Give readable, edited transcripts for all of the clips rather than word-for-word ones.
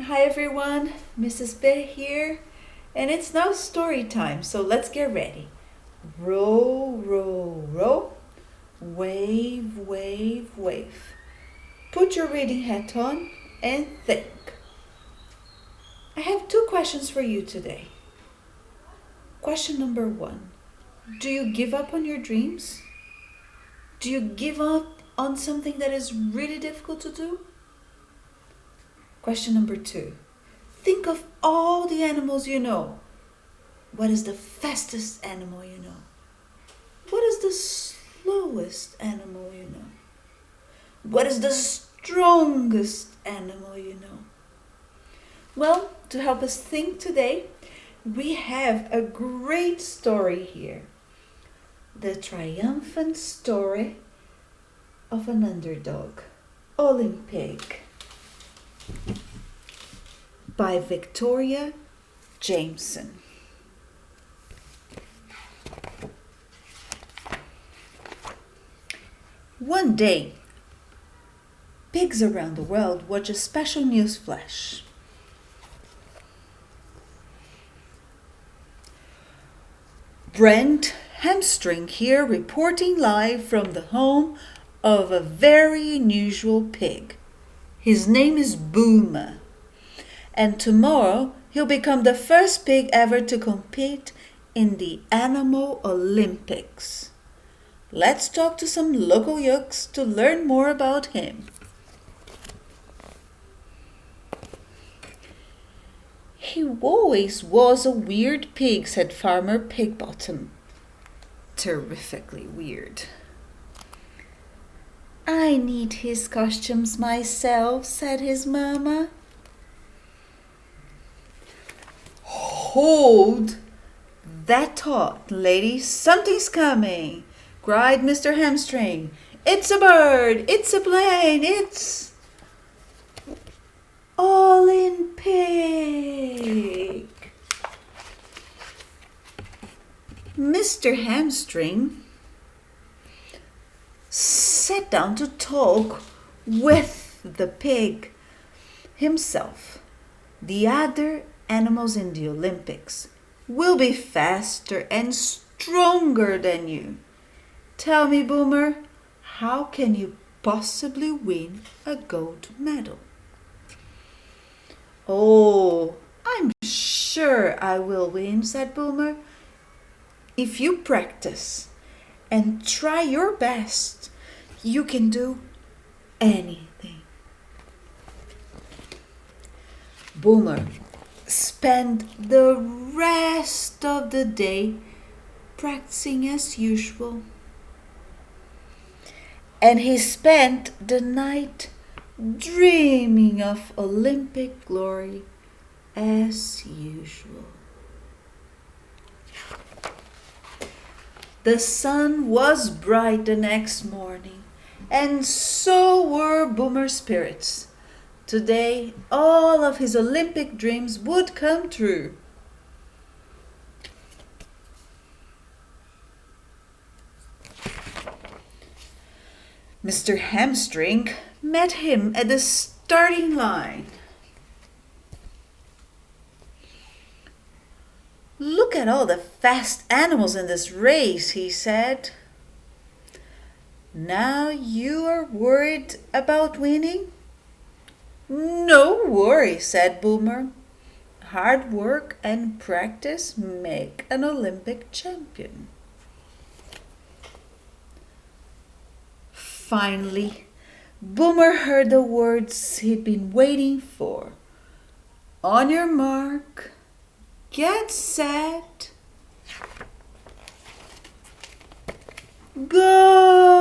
Hi everyone, Mrs. B here, and it's now story time, so let's get ready. Row, row, row, wave, wave, wave. Put your reading hat on and think. I have two questions for you today. Question number one: do you give up on your dreams? Do you give up on something that is really difficult to do? Question number two: think of all the animals you know. What is the fastest animal you know? What is the slowest animal you know? What is the strongest animal you know? Well, to help us think today, we have a great story here. The Triumphant Story of an Underdog, Olympig, by Victoria Jamieson. One day, pigs around the world watch a special news flash. Brent Hamstring here, reporting live from the home of a very unusual pig. His name is Boomer, and tomorrow he'll become the first pig ever to compete in the Animal Olympics. Let's talk to some local yucks to learn more about him. He always was a weird pig, said Farmer Pigbottom. Terrifically weird. I need his costumes myself, said his mamma. Hold that thought, lady. Something's coming, cried Mr. Hamstring. It's a bird, it's a plane, it's Olympig. Mr. Hamstring sat down to talk with the pig himself. The other animals in the Olympics will be faster and stronger than you. Tell me, Boomer, how can you possibly win a gold medal? Oh, I'm sure I will win, said Boomer. If you practice and try your best, you can do anything. Boomer spent the rest of the day practicing as usual. And he spent the night dreaming of Olympic glory as usual. The sun was bright the next morning, and so were Boomer's spirits. Today, all of his Olympic dreams would come true. Mr. Hamstring met him at the starting line. Look at all the fast animals in this race, he said. Now you are worried about winning? No worry, said Boomer. Hard work and practice make an Olympic champion. Finally, Boomer heard the words he'd been waiting for. On your mark, get set, go!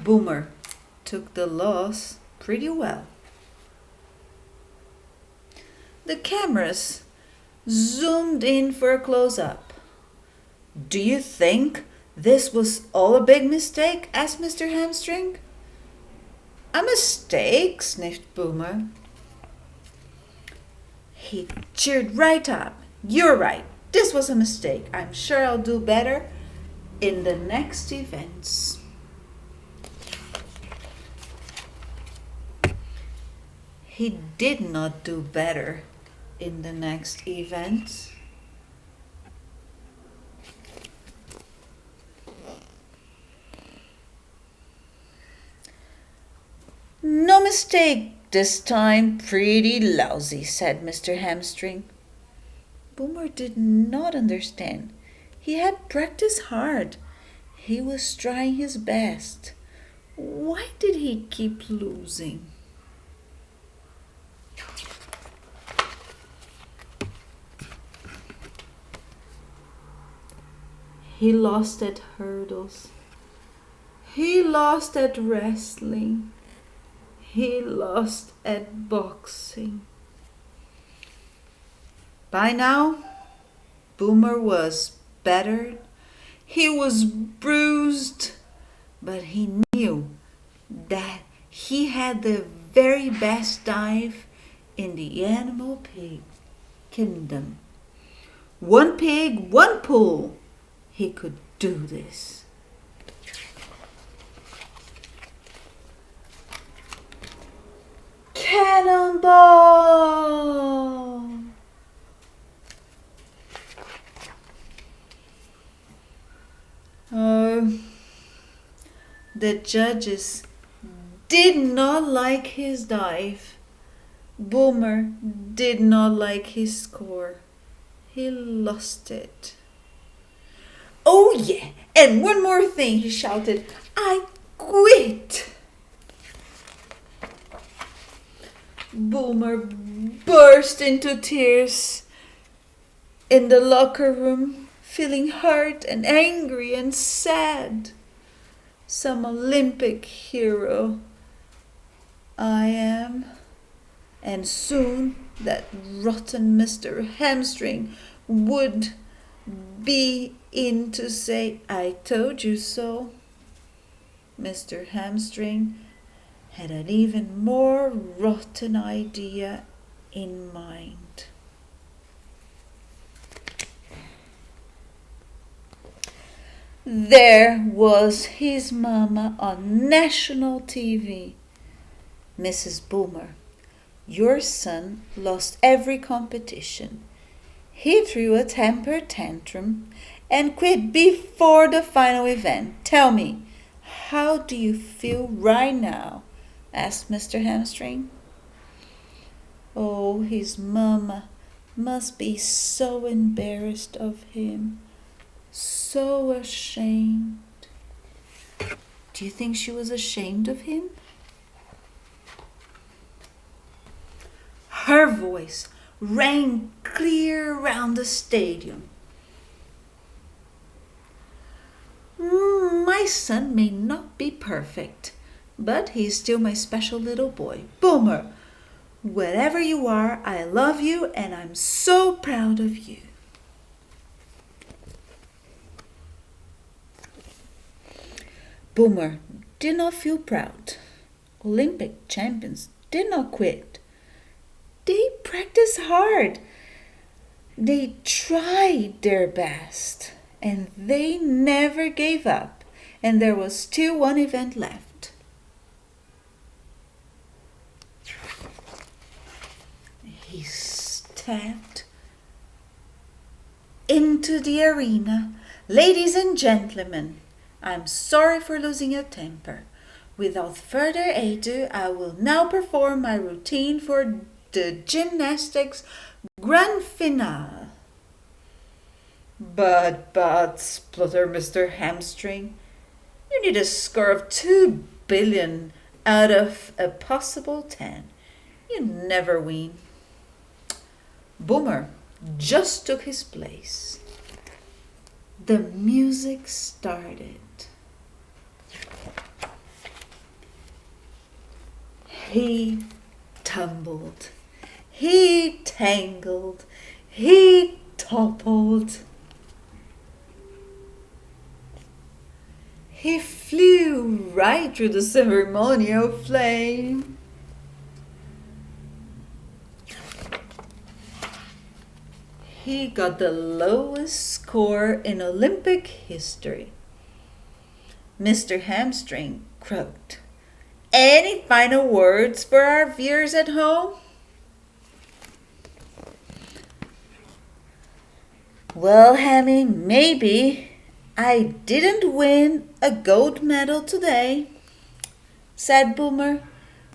Boomer took the loss pretty well. The cameras zoomed in for a close-up. Do you think this was all a big mistake? Asked Mr. Hamstring. A mistake? Sniffed Boomer. He cheered right up. You're right. This was a mistake. I'm sure I'll do better in the next events. He did not do better in the next event. No mistake this time, pretty lousy, said Mr. Hamstring. Boomer did not understand. He had practiced hard. He was trying his best. Why did he keep losing? He lost at hurdles. He lost at wrestling. He lost at boxing. By now, Boomer was battered. He was bruised, but he knew that he had the very best dive in the animal pig kingdom. One pig, one pull. He could do this. Cannonball! Oh, the judges did not like his dive. Boomer did not like his score. He lost it. Oh yeah, and one more thing, he shouted. I quit. Boomer burst into tears in the locker room, feeling hurt and angry and sad. Some Olympic hero I am. And soon that rotten Mr. Hamstring would be in to say, I told you so. Mr. Hamstring had an even more rotten idea in mind. There was his mama on national TV. Mrs. Boomer, your son lost every competition. He threw a temper tantrum and quit before the final event. Tell me, how do you feel right now? Asked Mr. Hamstring. Oh, his mama must be so embarrassed of him, so ashamed. Do you think she was ashamed of him? Her voice rang clear around the stadium. My son may not be perfect, but he's still my special little boy. Boomer, wherever you are, I love you and I'm so proud of you. Boomer did not feel proud. Olympic champions did not quit. They practiced hard. They tried their best and they never gave up. And there was still one event left. He stepped into the arena. Ladies and gentlemen, I'm sorry for losing your temper. Without further ado, I will now perform my routine for the gymnastics grand finale. But, spluttered Mr. Hamstring, you need a score of 2 billion out of a possible 10. You never win. Boomer just took his place. The music started. He tumbled. He tangled. He toppled. He flew right through the ceremonial flame. He got the lowest score in Olympic history. Mr. Hamstring croaked. Any final words for our viewers at home? Well, Hammy, maybe I didn't win a gold medal today, said Boomer,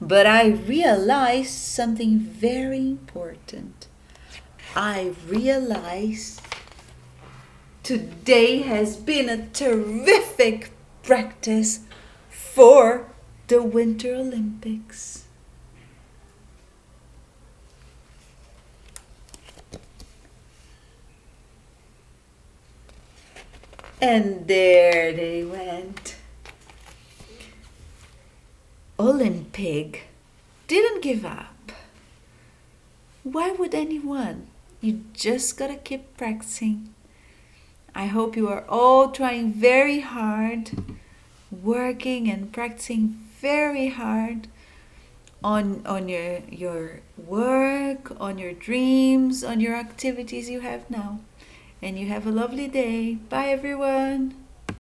but I realized something very important. I realized today has been a terrific practice for the Winter Olympics. And there they went. Olympig didn't give up. Why would anyone? You just gotta keep practicing. I hope you are all trying very hard, working and practicing very hard on your work, on your dreams, on your activities you have now. And you have a lovely day. Bye, everyone.